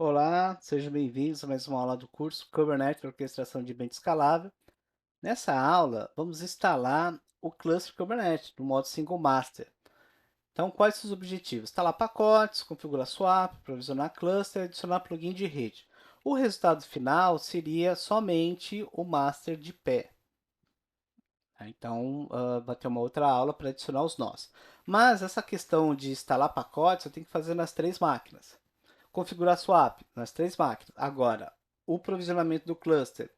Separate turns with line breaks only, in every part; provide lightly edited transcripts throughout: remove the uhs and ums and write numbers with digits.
Olá, sejam bem-vindos a mais uma aula do curso Kubernetes Orquestração de Ambiente Escalável. Nessa aula, vamos instalar o cluster Kubernetes no modo Single Master. Então, quais são os objetivos? Instalar pacotes, configurar swap, provisionar cluster e adicionar plugin de rede. O resultado final seria somente o master de pé. Então, vai ter uma outra aula para adicionar os nós. Mas essa questão de instalar pacotes eu tenho que fazer nas três máquinas. Configurar swap nas três máquinas. Agora, o provisionamento do cluster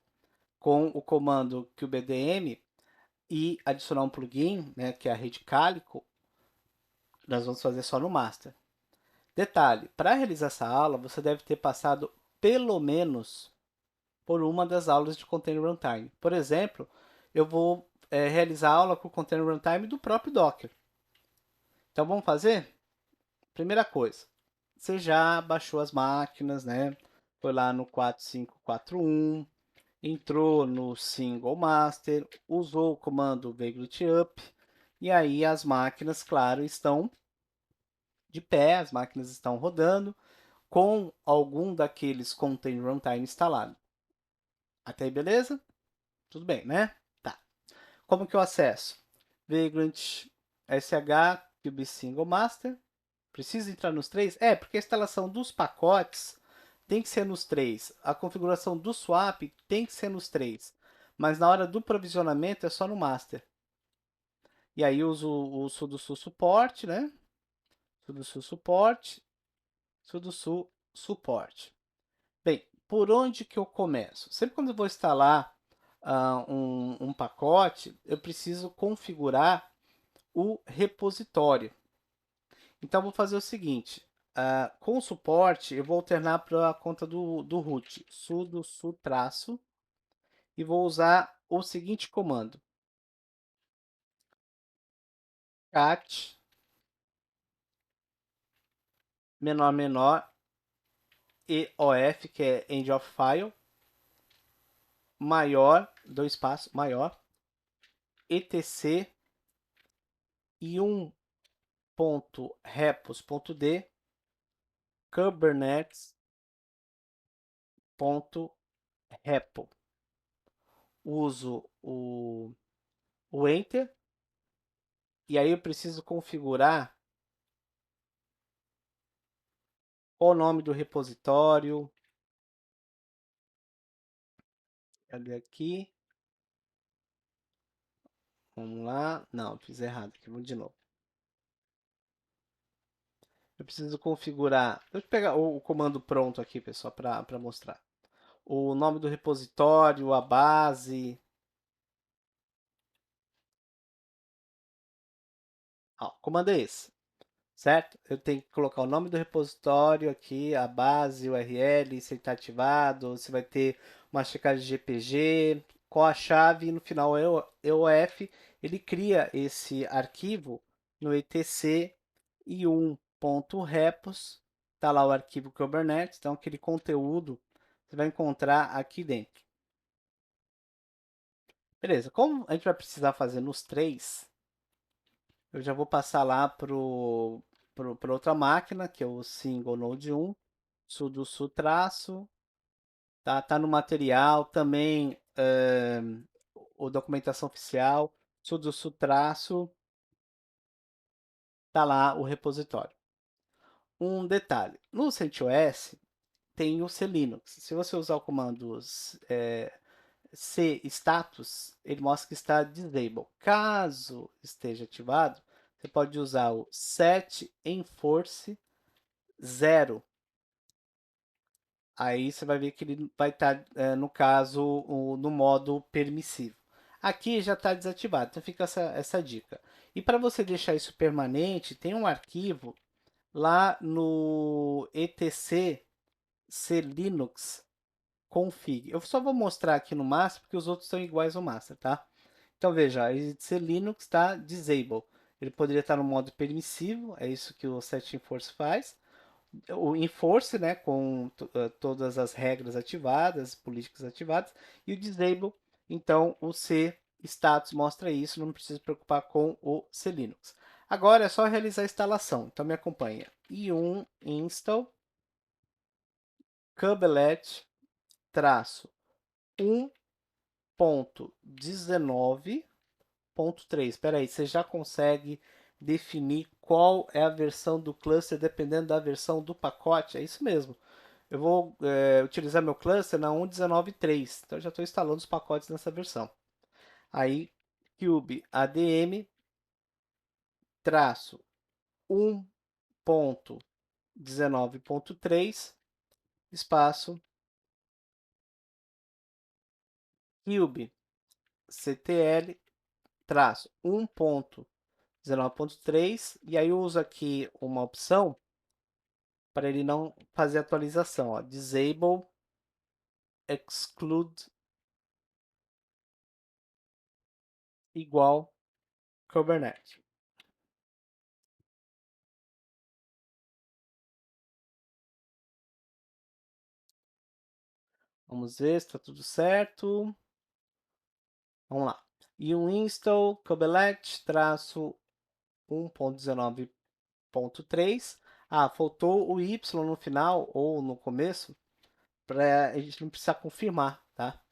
com o comando qbdm e adicionar um plugin, né, que é a rede Calico, nós vamos fazer só no master. Detalhe, para realizar essa aula, você deve ter passado pelo menos por uma das aulas de Container Runtime. Por exemplo, eu vou realizar a aula com o Container Runtime do próprio Docker. Então vamos fazer? Primeira coisa, você já baixou as máquinas, né? Foi lá no 4541, entrou no Single Master, usou o comando Vagrant Up, e aí as máquinas, claro, estão de pé, as máquinas estão rodando, com algum daqueles Container Runtime instalado. Até aí, beleza? Tudo bem, né? Tá. Como que eu acesso? Vagrant SH Cube Single Master. Precisa entrar nos três? É, porque a instalação dos pacotes tem que ser nos três. A configuração do swap tem que ser nos três. Mas na hora do provisionamento é só no master. E aí uso o sudosu support, né? Sudosu support, sudosu support. Bem, por onde que eu começo? Sempre quando eu vou instalar um pacote, eu preciso configurar o repositório. Então, vou fazer o seguinte. Com o suporte, eu vou alternar para a conta do root, sudo su traço, e vou usar o seguinte comando. Cat menor menor EOF, que é end of file, maior, dois passos, maior, etc e 1.repos.d kubernetes.repo. Uso o enter e aí eu preciso configurar o nome do repositório. Cadê aqui? Vamos lá. Não, fiz errado aqui. Vamos de novo. Eu preciso configurar. Deixa eu pegar o comando pronto aqui, pessoal, para mostrar. O nome do repositório, a base. Ó, o comando é esse, certo? Eu tenho que colocar o nome do repositório aqui, a base, o URL, se ele está ativado, se vai ter uma checagem de GPG, qual a chave e no final é o EOF. Ele cria esse arquivo no etc e 1.repos, está lá o arquivo Kubernetes, então aquele conteúdo você vai encontrar aqui dentro. Beleza, como a gente vai precisar fazer nos três, eu já vou passar lá para outra máquina, que é o single node 1, sudo traço, tá no material, também o documentação oficial, sudo traço, tá lá o repositório. Um detalhe, no CentOS tem o Linux. Se você usar o comando c status, ele mostra que está disabled. Caso esteja ativado, você pode usar o set enforce 0. Aí você vai ver que ele vai estar, no caso, no modo permissivo. Aqui já está desativado, então fica essa dica. E para você deixar isso permanente, tem um arquivo lá no etc clinux config. Eu só vou mostrar aqui no master porque os outros são iguais ao master, tá? Então veja, etc Linux está disable. Ele poderia estar no modo permissivo, é isso que o setEnforce faz. O enforce, né, com todas as regras ativadas, políticas ativadas, e o disable, então o C status mostra isso, não precisa se preocupar com o C Linux. Agora é só realizar a instalação, então me acompanha. i1 install Kubelet traço 1.19.3. Espera aí, você já consegue definir qual é a versão do cluster dependendo da versão do pacote? É isso mesmo. Eu vou utilizar meu cluster na 1.19.3. Então eu já estou instalando os pacotes nessa versão. Aí, cube adm traço 1.19.3 espaço cube ctl traço 1.19.3 e aí eu uso aqui uma opção para ele não fazer atualização, ó, disable exclude igual Kubernetes. Vamos ver se está tudo certo. Vamos lá. E um install kubelet traço 1.19.3. Ah, faltou o Y no final ou no começo para a gente não precisar confirmar, tá?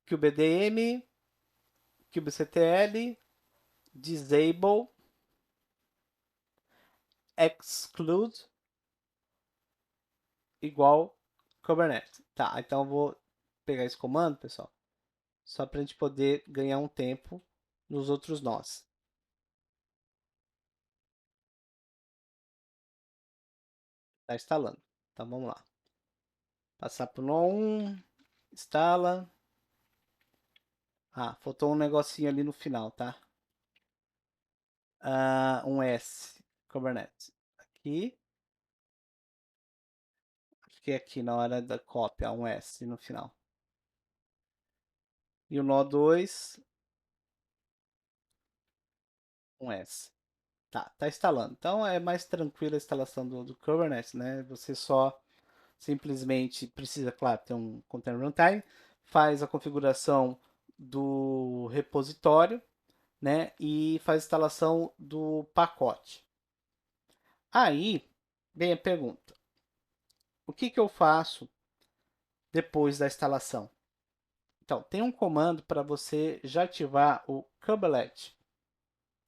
kubedm, kubectl, disable, exclude igual Kubernetes. Tá, então eu vou pegar esse comando, pessoal, só para a gente poder ganhar um tempo nos outros nós. Está instalando. Então vamos lá. Passar para o nó1, instala. Ah, faltou um negocinho ali no final, tá? Um S, Kubernetes. Aqui. Fiquei aqui na hora da cópia, um S no final. E o nó 2, um S. Tá instalando. Então é mais tranquila a instalação do Kubernetes, né? Você só simplesmente precisa, claro, ter um container runtime, faz a configuração do repositório, né? E faz a instalação do pacote. Aí vem a pergunta: o que eu faço depois da instalação? Então, tem um comando para você já ativar o Kubelet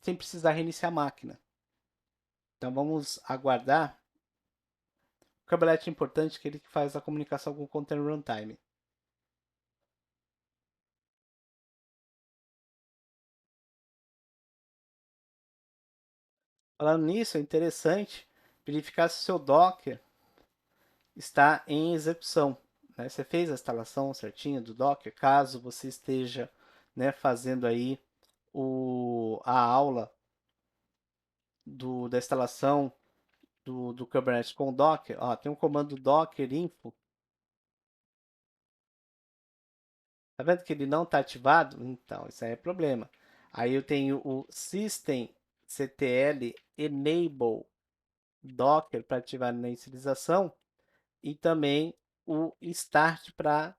sem precisar reiniciar a máquina. Então, vamos aguardar. O Kubelet é importante que ele faz a comunicação com o Container Runtime. Falando nisso, é interessante verificar se o seu Docker está em execução. Né? Você fez a instalação certinha do Docker, caso você esteja, né, fazendo aí a aula da instalação do Kubernetes com o Docker. Ó, tem um comando docker info. Tá vendo que ele não está ativado? Então, isso aí é problema. Aí eu tenho o systemctl enable docker para ativar na inicialização e também o start para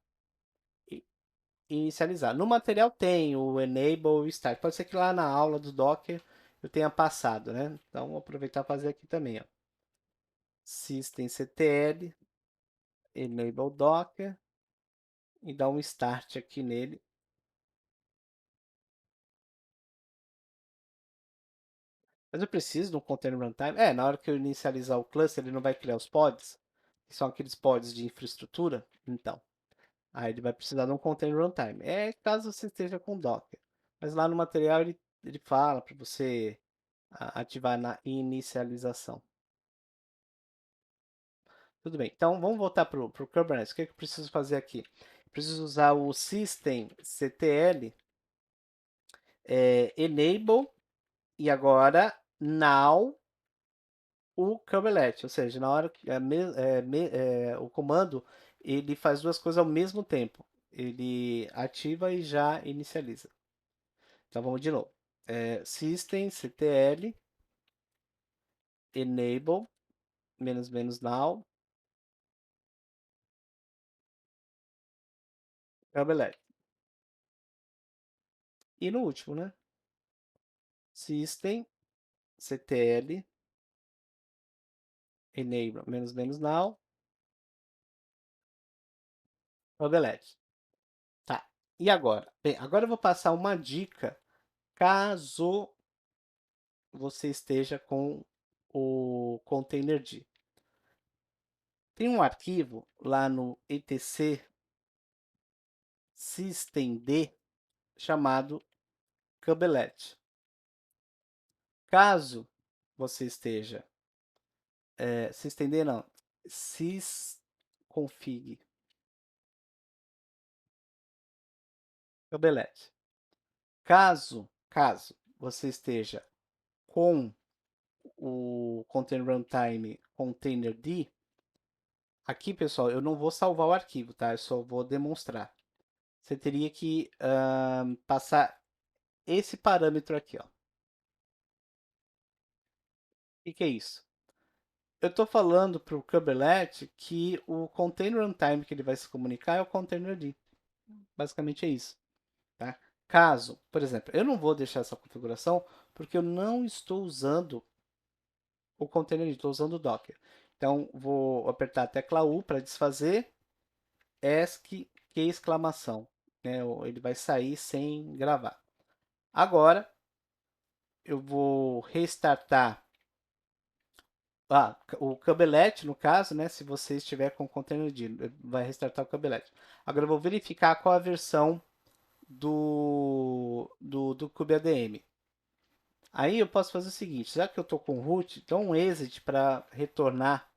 inicializar. No material tem o enable e o start. Pode ser que lá na aula do Docker eu tenha passado, né? Então vou aproveitar e fazer aqui também, ó. Systemctl enable docker e dar um start aqui nele. Mas eu preciso de um container runtime. Na hora que eu inicializar o cluster, ele não vai criar os pods, que são aqueles pods de infraestrutura. Então, aí ele vai precisar de um container runtime. Caso você esteja com Docker. Mas lá no material ele fala para você ativar na inicialização. Tudo bem. Então vamos voltar para o Kubernetes. O que eu preciso fazer aqui? Preciso usar o systemctl enable e agora now o Kubernetes, ou seja, na hora que o comando ele faz duas coisas ao mesmo tempo. Ele ativa e já inicializa. Então vamos de novo. Systemctl enable --now Kubernetes. E no último, né? Systemctl enable --now Omelete. Tá. E agora? Bem, agora eu vou passar uma dica caso você esteja com o Containerd. Tem um arquivo lá no etc systemd chamado Kubelet. Caso você esteja, systemd não, sysconfig Kubelet. Caso você esteja com o Container Runtime Containerd, aqui, pessoal, eu não vou salvar o arquivo, tá? Eu só vou demonstrar. Você teria que passar esse parâmetro aqui, ó. O que é isso? Eu estou falando para o Kubelet que o Container Runtime que ele vai se comunicar é o Containerd. Basicamente é isso, tá? Caso, por exemplo, eu não vou deixar essa configuração porque eu não estou usando o Containerd, estou usando o Docker. Então, vou apertar a tecla U para desfazer, ESC, que exclamação. Né? Ele vai sair sem gravar. Agora, eu vou restartar o Kubelet, no caso, né? Se você estiver com o Containerd, vai restartar o Kubelet. Agora, eu vou verificar qual a versão do kubeadm. Aí eu posso fazer o seguinte, já que eu estou com root, dou um exit para retornar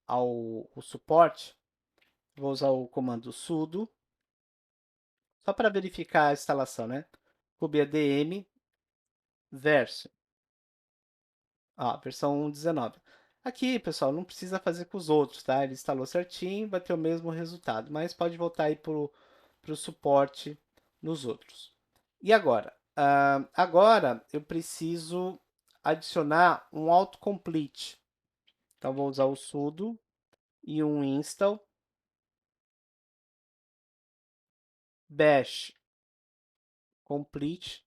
ao suporte. Vou usar o comando sudo, só para verificar a instalação, né? kubeadm version, versão 1.19. Aqui, pessoal, não precisa fazer com os outros, tá? Ele instalou certinho, vai ter o mesmo resultado, mas pode voltar aí para o suporte nos outros. E agora? Agora eu preciso adicionar um autocomplete. Então, vou usar o sudo e um install bash complete.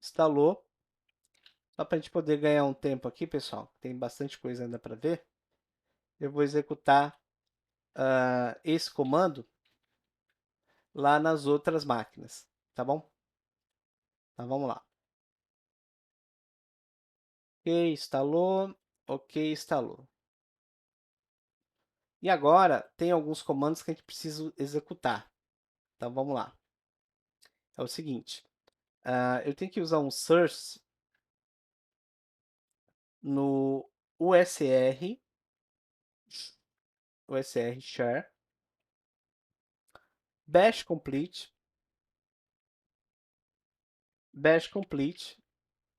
Instalou. Só para a gente poder ganhar um tempo aqui, pessoal, tem bastante coisa ainda para ver. Eu vou executar esse comando lá nas outras máquinas, tá bom? Então vamos lá. Ok, instalou. Ok, instalou. E agora tem alguns comandos que a gente precisa executar. Então vamos lá. É o seguinte, eu tenho que usar um source no usr share bash complete,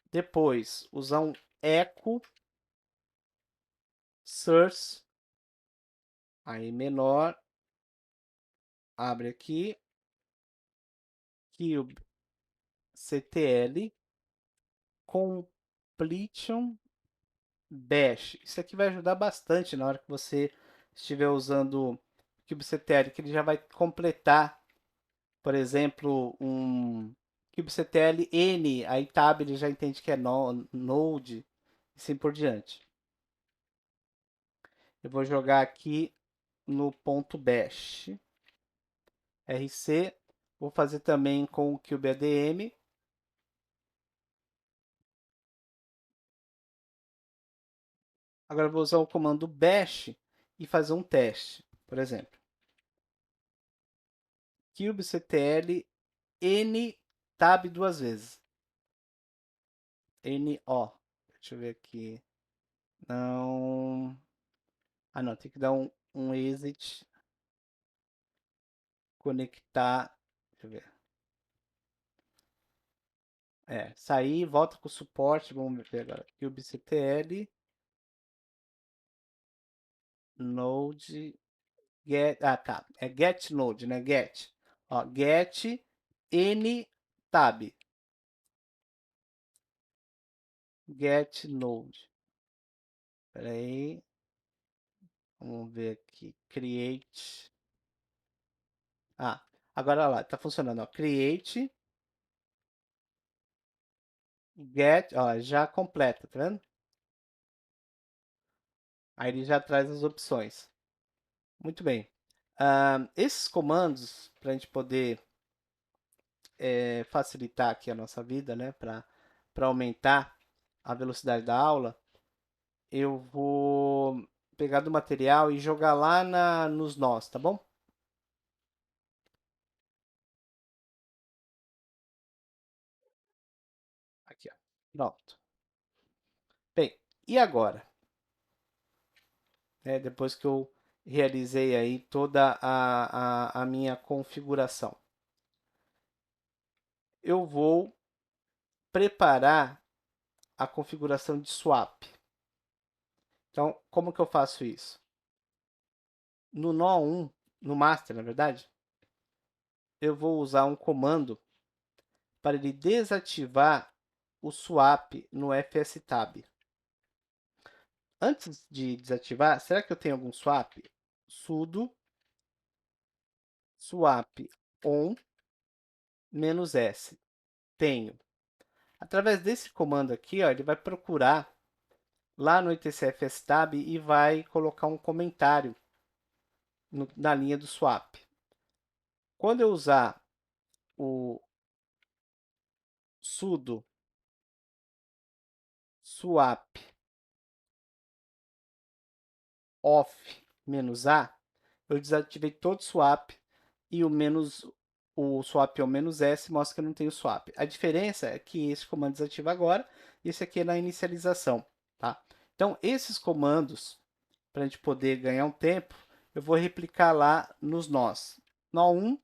depois usar um echo source, aí menor, abre aqui, kubectl completion bash. Isso aqui vai ajudar bastante na hora que você estiver usando o kubectl, que ele já vai completar, por exemplo, um kubectl n, aí tab ele já entende que é node, e assim por diante. Eu vou jogar aqui no ponto .bash, rc, vou fazer também com o kubeadm. Agora eu vou usar o comando bash e fazer um teste, por exemplo. kubectl n tab duas vezes. no. Deixa eu ver aqui. Não. Não, tem que dar um exit. Conectar. Deixa eu ver. Sair, volta com o suporte. Vamos ver agora. kubectl node get. Tá. É get node, né? Get. Ó, get n tab. Get node. Espera aí. Vamos ver aqui. Create. Agora lá, tá funcionando. Ó. Create. Get. Ó, já completa, tá vendo? Aí ele já traz as opções. Muito bem. Esses comandos, para a gente poder facilitar aqui a nossa vida, né, para aumentar a velocidade da aula, eu vou pegar do material e jogar lá nos nós, tá bom? Aqui, ó. Pronto. Bem, e agora? Depois que eu realizei aí toda a minha configuração, eu vou preparar a configuração de swap. Então, como que eu faço isso? No nó 1, no master, na verdade, eu vou usar um comando para ele desativar o swap no fstab. Antes de desativar, será que eu tenho algum swap? Sudo swap on "-s". Tenho. Através desse comando aqui, ó, ele vai procurar lá no etcfstab e vai colocar um comentário na linha do swap. Quando eu usar o sudo swap off "-a", eu desativei todo o swap e o swap on "-s" mostra que eu não tenho swap. A diferença é que esse comando desativa agora e esse aqui é na inicialização, tá? Então, esses comandos, para a gente poder ganhar um tempo, eu vou replicar lá nos nós. Nó 1,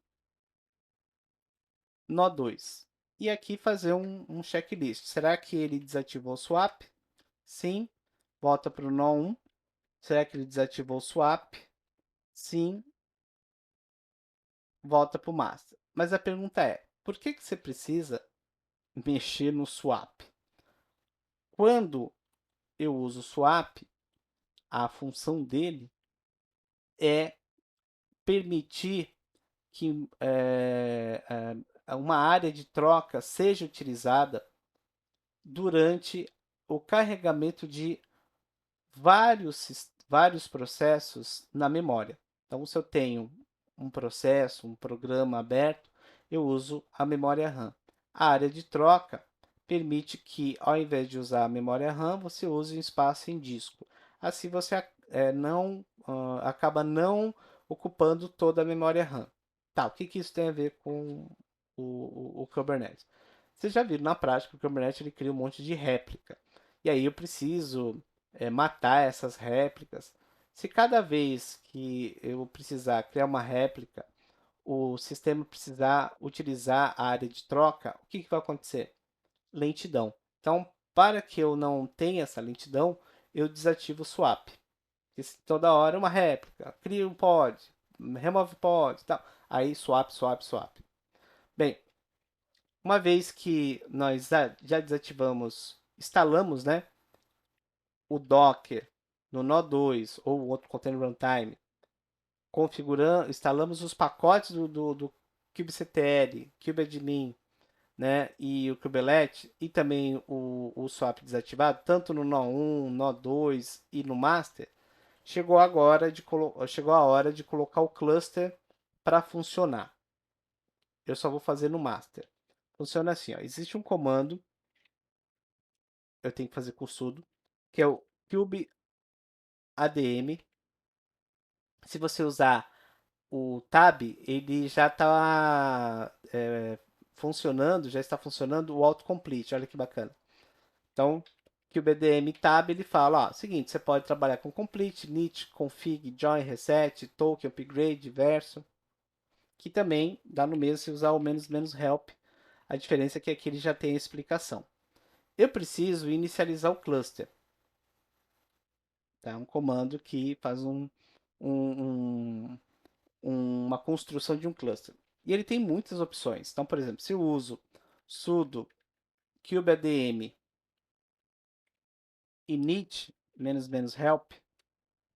nó 2. E aqui fazer um checklist. Será que ele desativou o swap? Sim. Volta para o nó 1. Será que ele desativou o swap? Sim. Volta para o master. Mas a pergunta é, por que você precisa mexer no swap? Quando eu uso o swap, a função dele é permitir que uma área de troca seja utilizada durante o carregamento de vários processos na memória. Então, se eu tenho um processo, um programa aberto, eu uso a memória RAM. A área de troca permite que, ao invés de usar a memória RAM, você use um espaço em disco. Assim, você não acaba não ocupando toda a memória RAM. Tá, o que, que isso tem a ver com o Kubernetes? Vocês já viram na prática que o Kubernetes ele cria um monte de réplica. E aí eu preciso matar essas réplicas. Se cada vez que eu precisar criar uma réplica, o sistema precisar utilizar a área de troca, o que vai acontecer? Lentidão. Então, para que eu não tenha essa lentidão, eu desativo o swap. Porque se toda hora uma réplica, cria um pod, remove pod, tal. Aí swap, swap, swap. Bem, uma vez que nós já desativamos, instalamos, né, o Docker no nó 2 ou o outro container runtime, configurando, instalamos os pacotes do kubectl, kubeadmin, né, e o kubelet e também o swap desativado, tanto no nó 1, nó 2 e no master, chegou a hora de colocar o cluster para funcionar. Eu só vou fazer no master. Funciona assim, ó. Existe um comando, eu tenho que fazer com sudo, que é o kubeadm. Se você usar o tab, ele já está funcionando, já está funcionando o autocomplete. Olha que bacana. Então, que o BDM tab ele fala, ó, seguinte, você pode trabalhar com complete, init, config, join, reset, token, upgrade, verso, que também dá no mesmo se usar o menos help. A diferença é que aqui ele já tem a explicação. Eu preciso inicializar o cluster. Tá? Um comando que faz um, uma construção de um cluster. E ele tem muitas opções. Então, por exemplo, se eu uso sudo kubeadm init "-help",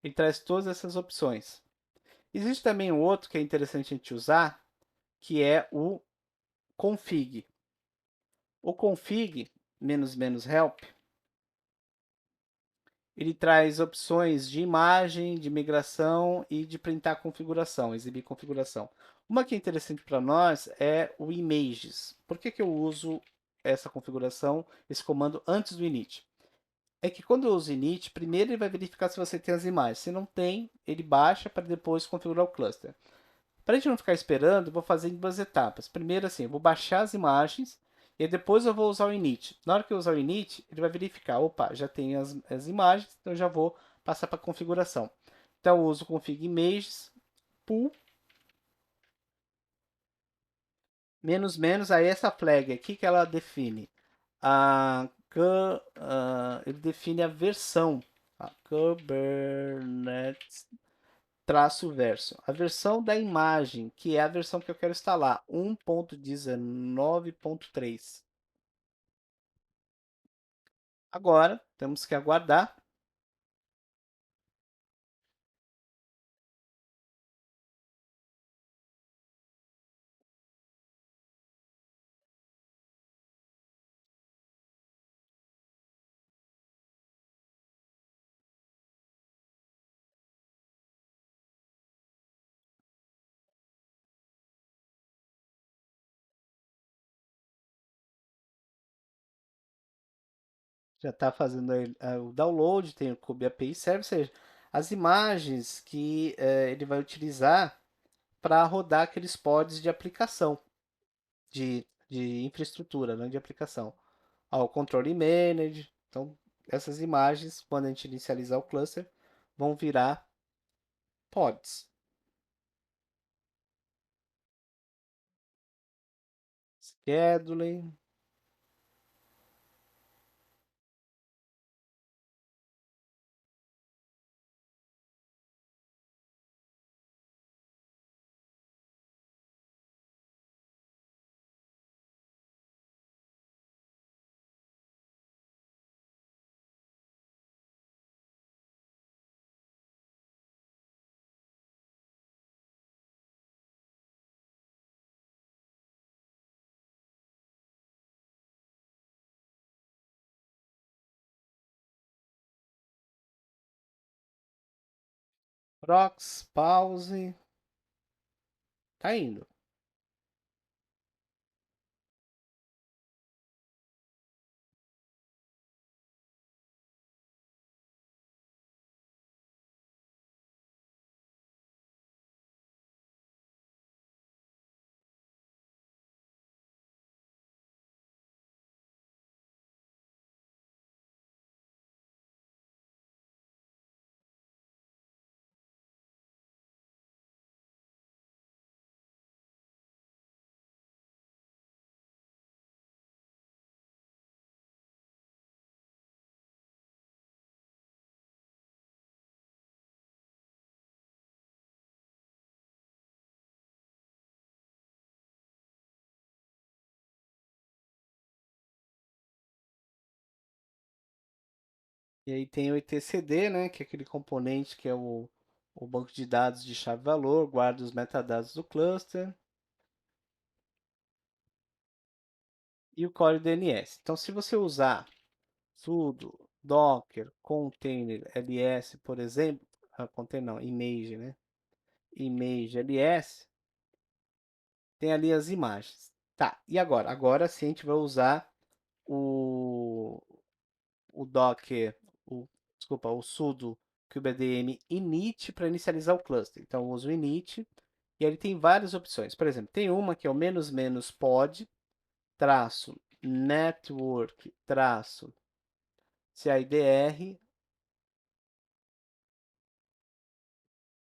ele traz todas essas opções. Existe também um outro que é interessante a gente usar, que é o config. O config "-help", Ele traz opções de imagem, de migração e de printar configuração, exibir configuração. Uma que é interessante para nós é o images. Por que eu uso essa configuração, esse comando antes do init? É que quando eu uso init, primeiro ele vai verificar se você tem as imagens. Se não tem, ele baixa para depois configurar o cluster. Para a gente não ficar esperando, eu vou fazer em duas etapas. Primeiro, assim, eu vou baixar as imagens e depois eu vou usar o init. Na hora que eu usar o init, ele vai verificar, opa, já tem as imagens, então eu já vou passar para a configuração. Então eu uso o config images, pool, menos menos, aí essa flag aqui que ela define. Ele define a versão. A Kubernetes traço verso. A versão da imagem, que é a versão que eu quero instalar, 1.19.3. Agora, temos que aguardar. Já está fazendo o download, tem o Kube API Service, ou seja, as imagens que ele vai utilizar para rodar aqueles pods de aplicação, de infraestrutura, né, de aplicação. Ao Control Manage. Então, essas imagens, quando a gente inicializar o cluster, vão virar pods. Scheduling. Prox, pause. Tá indo. E aí tem o etcd, né, que é aquele componente que é o banco de dados de chave-valor, guarda os metadados do cluster. E o core DNS. Então, se você usar sudo, docker, container, ls, por exemplo, container não, image, né? Image ls, tem ali as imagens. Tá, e agora? Agora sim a gente vai usar o, o docker, desculpa, o sudo kubedm init para inicializar o cluster. Então eu uso o init e ele tem várias opções. Por exemplo, tem uma que é o menos menos pod traço network traço CIDR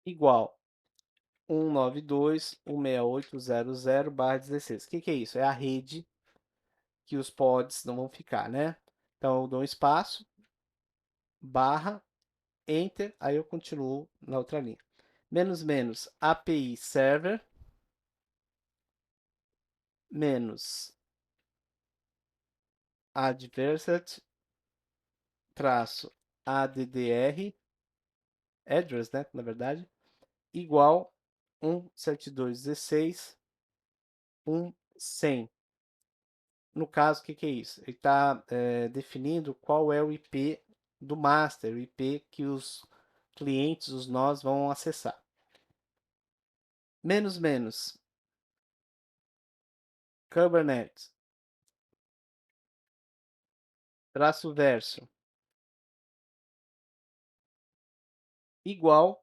igual 192.168.0.0/16. O que é isso? É a rede que os pods não vão ficar, né? Então eu dou um espaço, barra, enter, aí eu continuo na outra linha. Menos menos API server, menos adversary, traço ADDR, address, né, na verdade, igual 172.16.1.100. No caso, o que é isso? Ele está definindo qual é o IP do master, o IP que os clientes, os nós vão acessar. Menos menos Kubernetes traço verso igual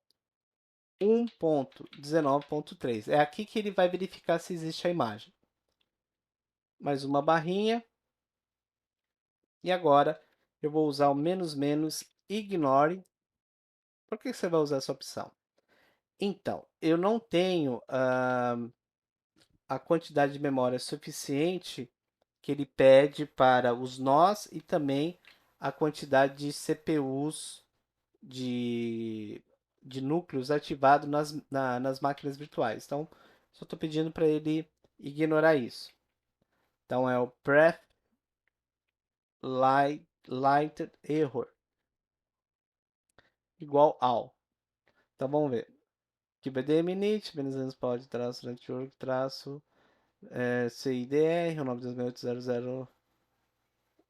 1.19.3. É aqui que ele vai verificar se existe a imagem. Mais uma barrinha. E agora eu vou usar o menos menos ignore. Por que você vai usar essa opção? Então, eu não tenho a quantidade de memória suficiente que ele pede para os nós e também a quantidade de CPUs de, de núcleos ativados nas máquinas virtuais. Então, só estou pedindo para ele ignorar isso. Então, é o pref lighted error igual ao. Então, vamos ver. KBDM init, menos pode traço network traço CIDR, o nome 2800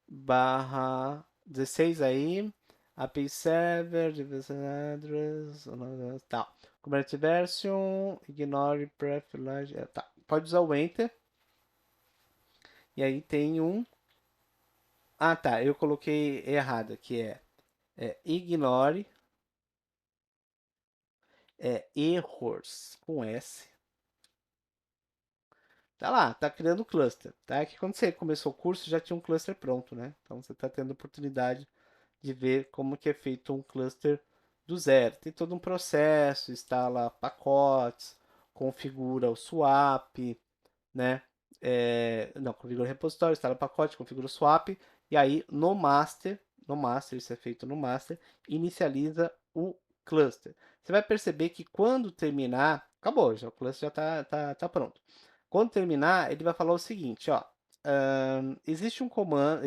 barra 16 aí, API Server, Device Address, tal. Convert Version, Ignore Preference, tá. Pode usar o Enter. E aí tem um... Ah, tá, eu coloquei errado, que é Ignore, Errors, com S. Tá lá, tá criando o cluster, tá? É que quando você começou o curso já tinha um cluster pronto, né? Então você tá tendo oportunidade de ver como que é feito um cluster do zero. Tem todo um processo, instala pacotes, configura o swap, né? Não, configura o repositório, instala pacote, configura o swap, e aí no master, isso é feito no master, inicializa o cluster. Você vai perceber que quando terminar, acabou, já, o cluster já tá pronto. Quando terminar, ele vai falar o seguinte, ó, existe um comando,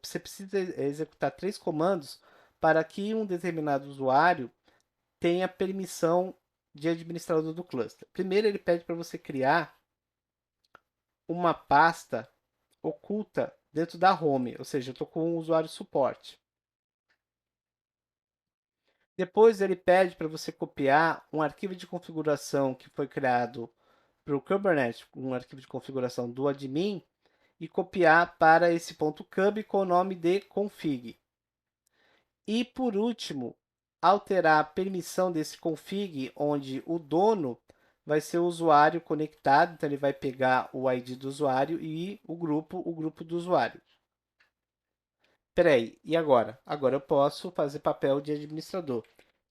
você precisa executar 3 comandos para que um determinado usuário tenha permissão de administrador do cluster. Primeiro, ele pede para você criar uma pasta oculta dentro da home, ou seja, eu estou com um usuário suporte. Depois ele pede para você copiar um arquivo de configuração que foi criado para o Kubernetes, um arquivo de configuração do admin, e copiar para esse ponto .cub com o nome de config. E por último, alterar a permissão desse config, onde o dono vai ser o usuário conectado, então ele vai pegar o ID do usuário e o grupo do usuário. Peraí, e agora? Agora eu posso fazer papel de administrador.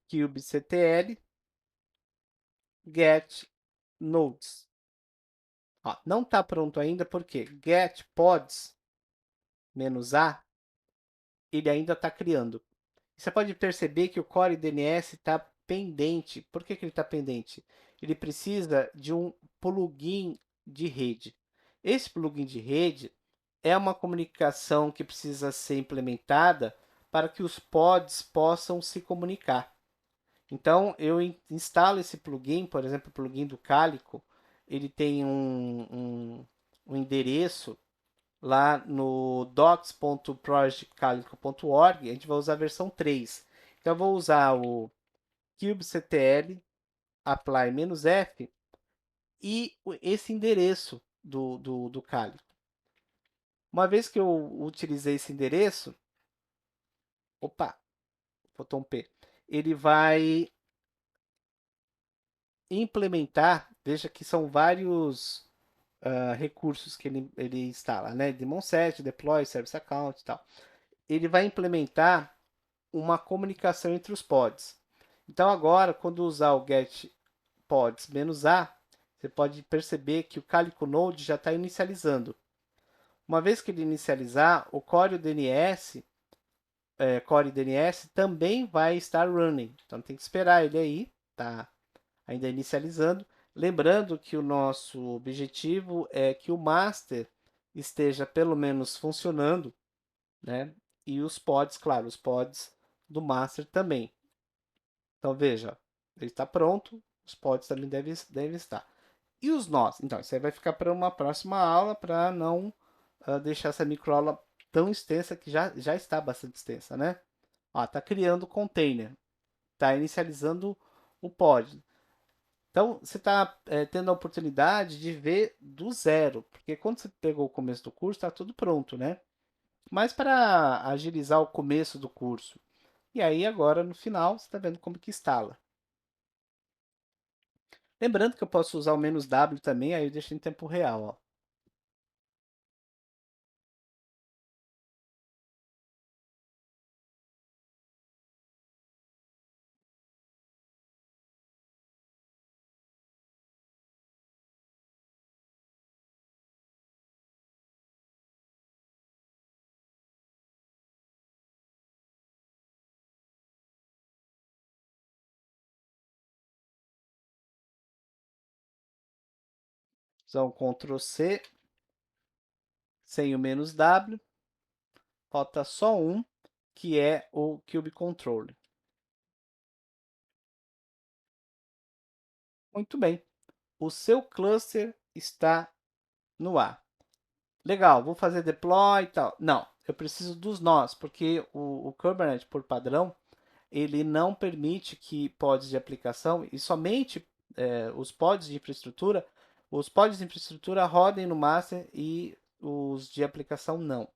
kubectl get nodes. Ó, não está pronto ainda porque get pods -a ele ainda está criando. Você pode perceber que o Core DNS está pendente. Por que ele está pendente? Ele precisa de um plugin de rede. Esse plugin de rede é uma comunicação que precisa ser implementada para que os pods possam se comunicar. Então, eu instalo esse plugin, por exemplo, o plugin do Calico, ele tem um endereço lá no docs.projectcalico.org, a gente vai usar a versão 3. Então, eu vou usar o kubectl apply-f e esse endereço do Calico. Uma vez que eu utilizei esse endereço, opa, faltou um P, ele vai implementar, veja que são vários recursos que ele instala, né? Daemon set, deploy, service account e tal. Ele vai implementar uma comunicação entre os pods. Então agora, quando usar o get pods "-a", você pode perceber que o Calico Node já está inicializando. Uma vez que ele inicializar, o Core DNS, Core DNS também vai estar running. Então tem que esperar ele aí, tá ainda inicializando. Lembrando que o nosso objetivo é que o master esteja pelo menos funcionando, né? E os pods, claro, os pods do master também. Então veja, ele está pronto, os pods também devem estar. E os nós? Então, isso aí vai ficar para uma próxima aula, para não deixar essa microaula tão extensa, que já está bastante extensa, né? Está criando o container, está inicializando o pod. Então, você está tendo a oportunidade de ver do zero, porque quando você pegou o começo do curso, está tudo pronto, né? Mas para agilizar o começo do curso. E aí, agora, no final, você está vendo como que instala. Lembrando que eu posso usar o "-w" também, aí eu deixo em tempo real, ó. Então, Ctrl C, sem o "-w", falta só um, que é o Cube Controller. Muito bem, o seu cluster está no ar. Legal, vou fazer deploy e tal. Não, eu preciso dos nós, porque o Kubernetes, por padrão, ele não permite que pods de aplicação, e somente os pods de infraestrutura rodem no master e os de aplicação não.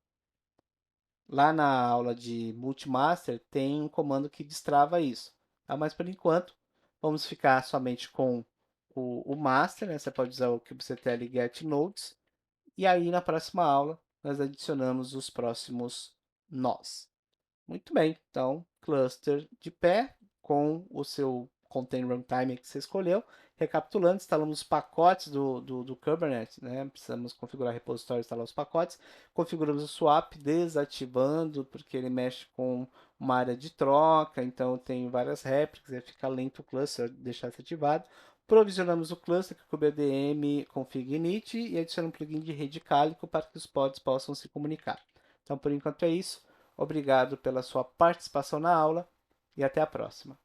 Lá na aula de multimaster tem um comando que destrava isso. Tá? Mas por enquanto, vamos ficar somente com o master, né? Você pode usar o kubectl get nodes, e aí na próxima aula nós adicionamos os próximos nós. Muito bem, então cluster de pé com o seu container runtime que você escolheu. Recapitulando, instalamos os pacotes do Kubernetes, né? Precisamos configurar repositório e instalar os pacotes. Configuramos o swap, desativando, porque ele mexe com uma área de troca, então tem várias réplicas, aí fica lento o cluster, deixar isso ativado. Provisionamos o cluster com o kubedm config init e adicionamos um plugin de rede Calico para que os pods possam se comunicar. Então, por enquanto é isso. Obrigado pela sua participação na aula e até a próxima.